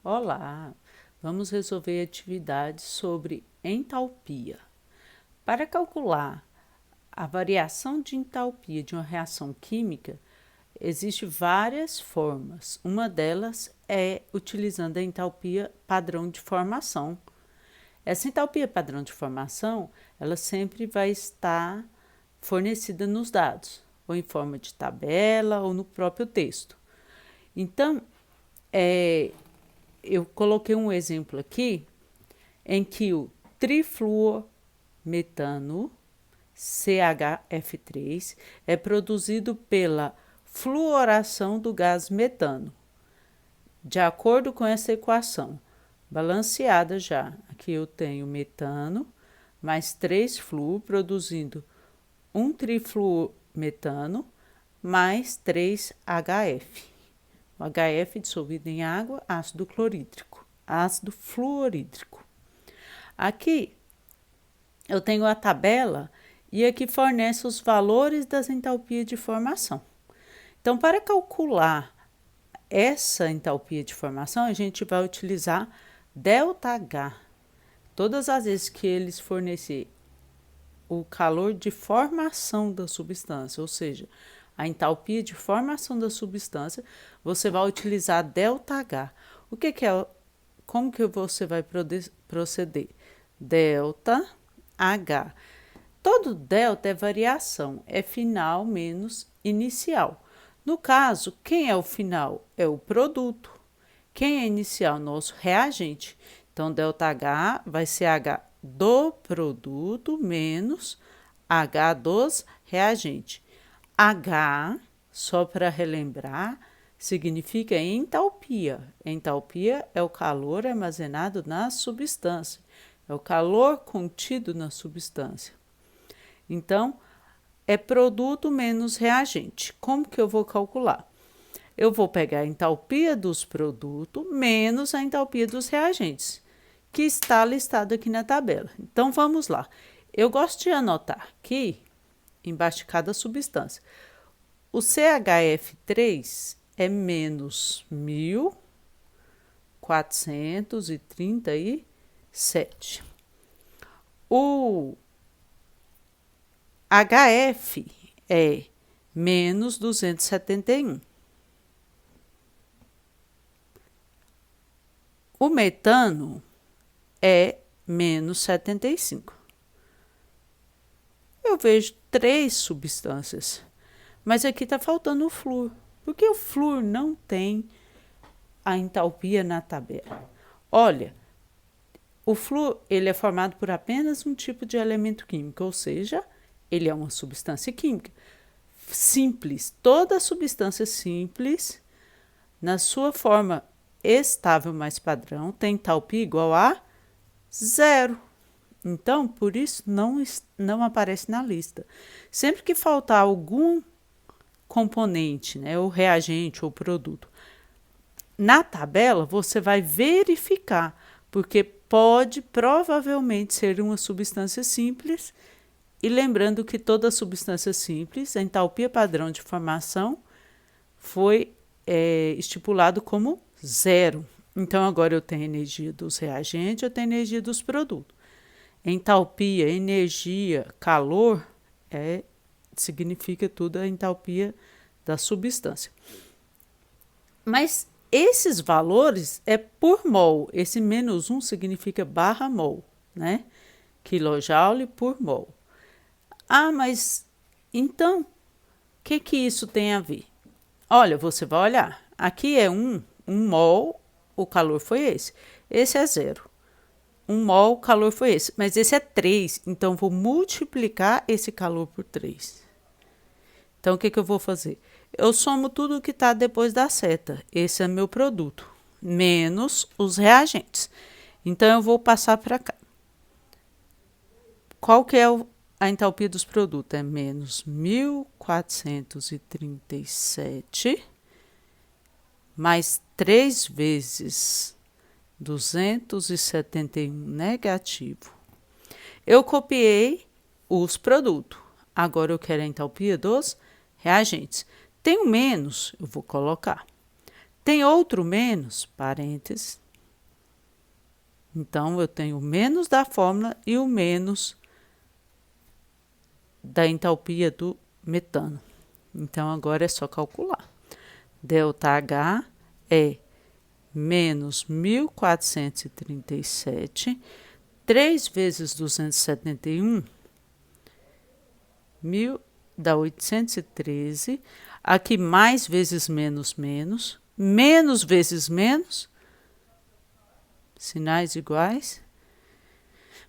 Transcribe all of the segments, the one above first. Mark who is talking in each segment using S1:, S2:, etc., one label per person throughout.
S1: Olá, vamos resolver atividades sobre entalpia. Para calcular a variação de entalpia de uma reação química, existem várias formas. Uma delas é utilizando a entalpia padrão de formação. Essa entalpia padrão de formação, ela sempre vai estar fornecida nos dados, ou em forma de tabela ou no próprio texto. Então, eu coloquei um exemplo aqui em que o trifluormetano, CHF3, é produzido pela fluoração do gás metano. De acordo com essa equação, balanceada já, aqui eu tenho metano mais 3 fluor, produzindo um trifluormetano mais 3 HF. O HF dissolvido em água, ácido clorídrico, ácido fluorídrico. Aqui eu tenho a tabela e aqui fornece os valores das entalpias de formação. Então, para calcular essa entalpia de formação, a gente vai utilizar ΔH. Todas as vezes que eles fornecer o calor de formação da substância, ou seja, a entalpia de formação da substância, você vai utilizar ΔH. O que é? Como que você vai proceder? ΔH. Todo delta é variação, é final menos inicial. No caso, quem é o final? É o produto. Quem é inicial? Nosso reagente. Então, ΔH vai ser H do produto menos H dos reagentes. H, só para relembrar, significa entalpia. Entalpia é o calor armazenado na substância, é o calor contido na substância. Então, é produto menos reagente. Como que eu vou calcular? Eu vou pegar a entalpia dos produtos menos a entalpia dos reagentes, que está listado aqui na tabela. Então, vamos lá. Eu gosto de anotar aqui, embaixo de cada substância. O CHF3 é menos 1437. O HF é menos 271. O metano é menos 75. Eu vejo 3 substâncias, mas aqui está faltando o flúor. Porque o flúor não tem a entalpia na tabela. Olha, o flúor ele é formado por apenas um tipo de elemento químico, ou seja, ele é uma substância química simples. Toda substância simples, na sua forma estável mais padrão, tem entalpia igual a 0. Então, por isso, não aparece na lista. Sempre que faltar algum componente, né, ou reagente ou produto, na tabela você vai verificar, porque pode provavelmente ser uma substância simples, e lembrando que toda substância simples, a entalpia padrão de formação foi estipulado como 0. Então, agora eu tenho energia dos reagentes, eu tenho energia dos produtos. Entalpia, energia, calor, significa tudo a entalpia da substância. Mas esses valores é por mol. Esse menos 1 significa barra mol, né? Quilojoule por mol. Ah, mas então, o que isso tem a ver? Olha, você vai olhar. Aqui é 1 mol, o calor foi esse. Esse é 0. 1 mol, o calor foi esse. Mas esse é 3, então vou multiplicar esse calor por 3. Então, o que eu vou fazer? Eu somo tudo que está depois da seta. Esse é meu produto, menos os reagentes. Então, eu vou passar para cá. Qual que é a entalpia dos produtos? É menos 1437 mais 3 vezes 271 negativo. Eu copiei os produtos. Agora eu quero a entalpia dos reagentes. Tem um menos, eu vou colocar. Tem outro menos, parênteses, Então, eu tenho o menos da fórmula e o menos da entalpia do metano. Então, agora é só calcular. ΔH é menos 1.437, 3 vezes 271, dá 813. Aqui, mais vezes menos, menos. Menos vezes menos. Sinais iguais.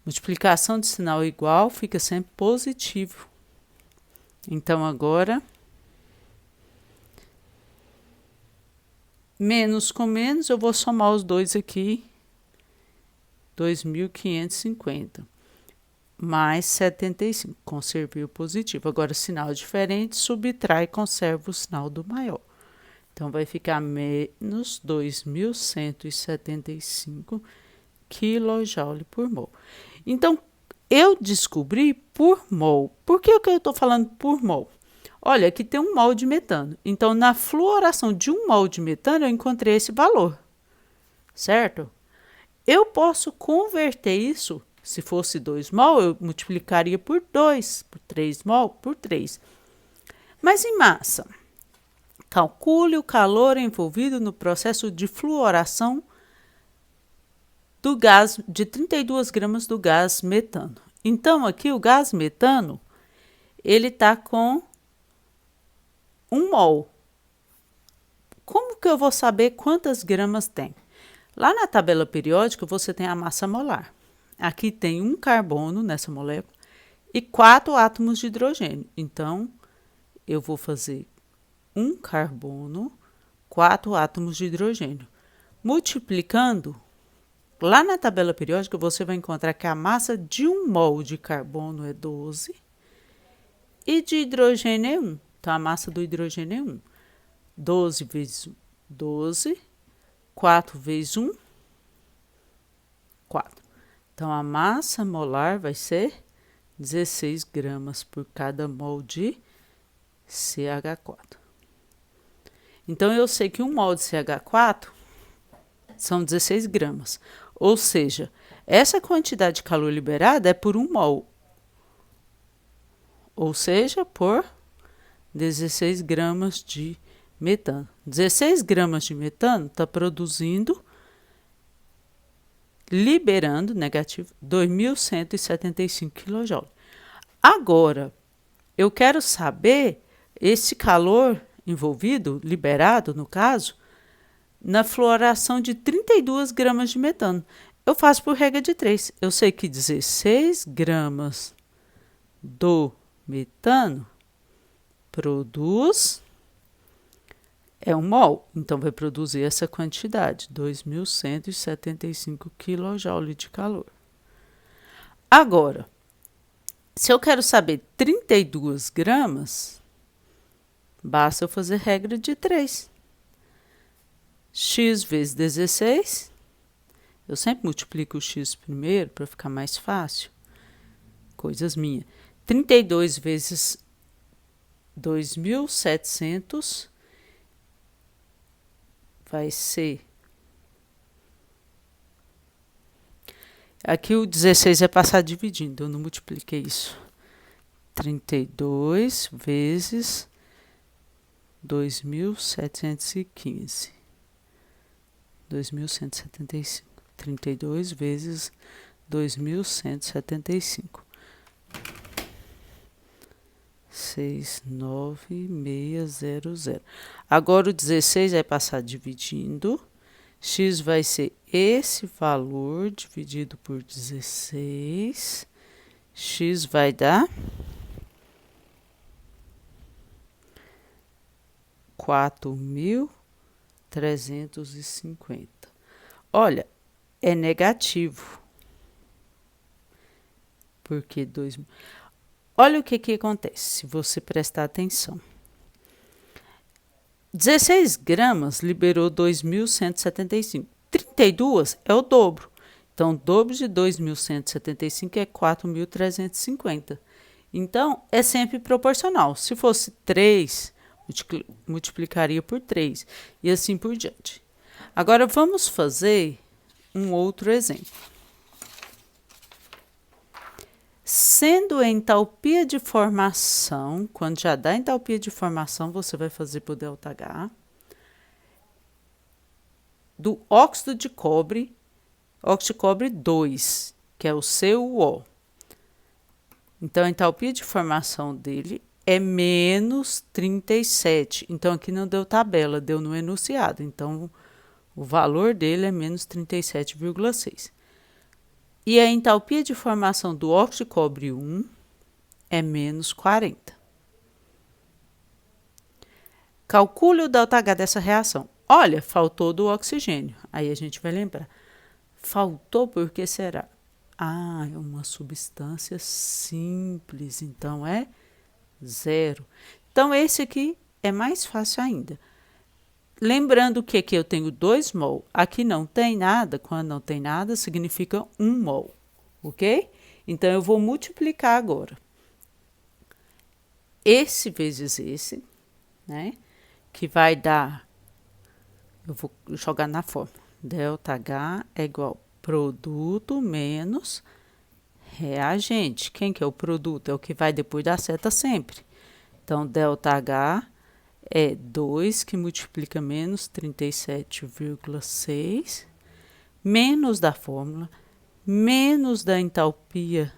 S1: Multiplicação de sinal igual fica sempre positivo. Então, agora, menos com menos, eu vou somar os dois aqui. 2.550. Mais 75. Conservei o positivo. Agora, sinal diferente, subtrai e conserva o sinal do maior. Então, vai ficar menos 2.175 kJ por mol. Então, eu descobri por mol. Por que eu estou falando por mol? Olha, aqui tem 1 mol de metano. Então, na fluoração de 1 mol de metano, eu encontrei esse valor. Certo? Eu posso converter isso, se fosse 2 mol, eu multiplicaria por 2, por 3 mol, por 3. Mas em massa, calcule o calor envolvido no processo de fluoração do gás de 32 gramas do gás metano. Então, aqui o gás metano, ele está com 1 mol. Como que eu vou saber quantas gramas tem? Lá na tabela periódica, você tem a massa molar. Aqui tem 1 carbono nessa molécula e 4 átomos de hidrogênio. Então, eu vou fazer 1 carbono, 4 átomos de hidrogênio. Multiplicando, lá na tabela periódica, você vai encontrar que a massa de 1 mol de carbono é 12 e de hidrogênio é 1. Então, a massa do hidrogênio é 1. 12 vezes 12, 4 vezes 1, 4. Então, a massa molar vai ser 16 gramas por cada mol de CH4. Então, eu sei que 1 mol de CH4 são 16 gramas. Ou seja, essa quantidade de calor liberada é por 1 mol. Ou seja, por 16 gramas de metano. 16 gramas de metano está produzindo, liberando, negativo, 2.175 kJ. Agora, eu quero saber esse calor envolvido, liberado, no caso, na fluoração de 32 gramas de metano. Eu faço por regra de 3. Eu sei que 16 gramas do metano produz 1 mol. Então, vai produzir essa quantidade, 2.175 kJ de calor. Agora, se eu quero saber 32 gramas, basta eu fazer regra de 3. X vezes 16. Eu sempre multiplico o x primeiro para ficar mais fácil. Coisas minhas. 32 vezes 2.700 vai ser... Aqui o 16 é passar dividindo, eu não multipliquei isso. 32 vezes 2.715. 2.175. 32 vezes 2.175. 69600. Agora o 16 vai passar dividindo. X vai ser esse valor dividido por 16. X vai dar 4.350. Olha, é negativo. Porque 2.000. Olha o que acontece, se você prestar atenção. 16 gramas liberou 2.175. 32 é o dobro. Então, o dobro de 2.175 é 4.350. Então, é sempre proporcional. Se fosse 3, multiplicaria por 3. E assim por diante. Agora, vamos fazer um outro exemplo. Sendo a entalpia de formação, quando já dá entalpia de formação, você vai fazer por ΔH, do óxido de cobre 2, que é o CuO. Então, a entalpia de formação dele é menos 37. Então, aqui não deu tabela, deu no enunciado. Então, o valor dele é menos 37,6. E a entalpia de formação do óxido de cobre 1 é menos 40. Calcule o ΔH dessa reação. Olha, faltou do oxigênio. Aí a gente vai lembrar. Faltou por que será? Ah, é uma substância simples, então é 0. Então, esse aqui é mais fácil ainda. Lembrando que aqui eu tenho 2 mol, aqui não tem nada, quando não tem nada, significa 1 mol, ok? Então, eu vou multiplicar agora. Esse vezes esse, né? Que vai dar, eu vou jogar na fórmula, ΔH é igual produto menos reagente. Quem que é o produto? É o que vai depois da seta sempre. Então, ΔH é 2 que multiplica menos 37,6, menos da fórmula, menos da entalpia.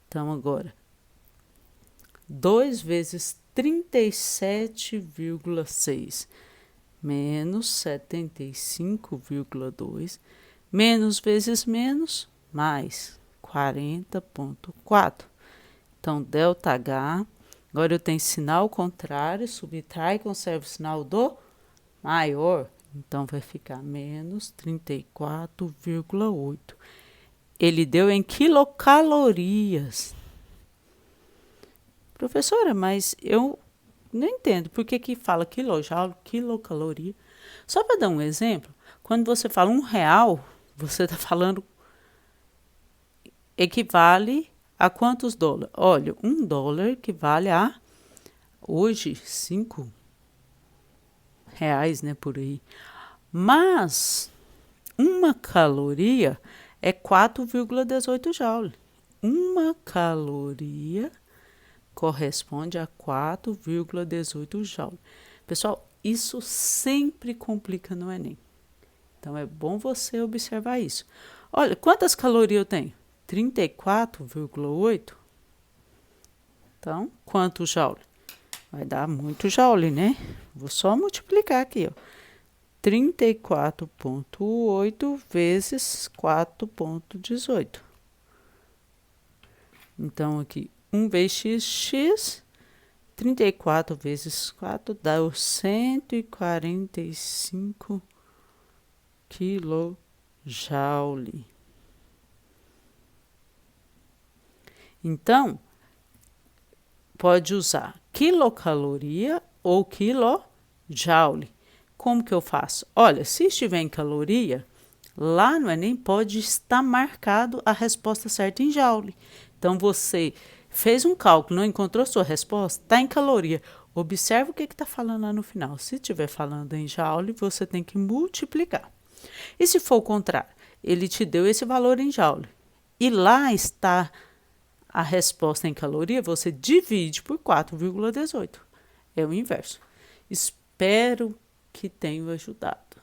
S1: Então, agora, 2 vezes 37,6 menos 75,2, menos vezes menos, mais 40,4. Então, ΔH, agora eu tenho sinal contrário, subtrai e conserva o sinal do maior. Então, vai ficar menos 34,8. Ele deu em quilocalorias. Professora, mas eu não entendo por que fala quilojoule, quilocaloria. Só para dar um exemplo, quando você fala R$1, você está falando equivale a quantos dólares? Olha, $1 equivale a, hoje, R$5, né, por aí. Mas, uma caloria é 4,18 joule. Uma caloria corresponde a 4,18 joule. Pessoal, isso sempre complica no Enem. Então, é bom você observar isso. Olha, quantas calorias eu tenho? 34,8. Então, quanto joule? Vai dar muito joule, né? Vou só multiplicar aqui, ó. 34,8 vezes 4,18. Então, aqui, 1 vezes x, 34 vezes 4 dá 145 kJ. Então, pode usar quilocaloria ou quilojoule. Como que eu faço? Olha, se estiver em caloria, lá no Enem pode estar marcado a resposta certa em joule. Então, você fez um cálculo, não encontrou sua resposta, está em caloria. Observe o que está falando lá no final. Se estiver falando em joule, você tem que multiplicar. E se for o contrário, ele te deu esse valor em joule. E lá está a resposta em caloria, você divide por 4,18. É o inverso. Espero que tenha ajudado.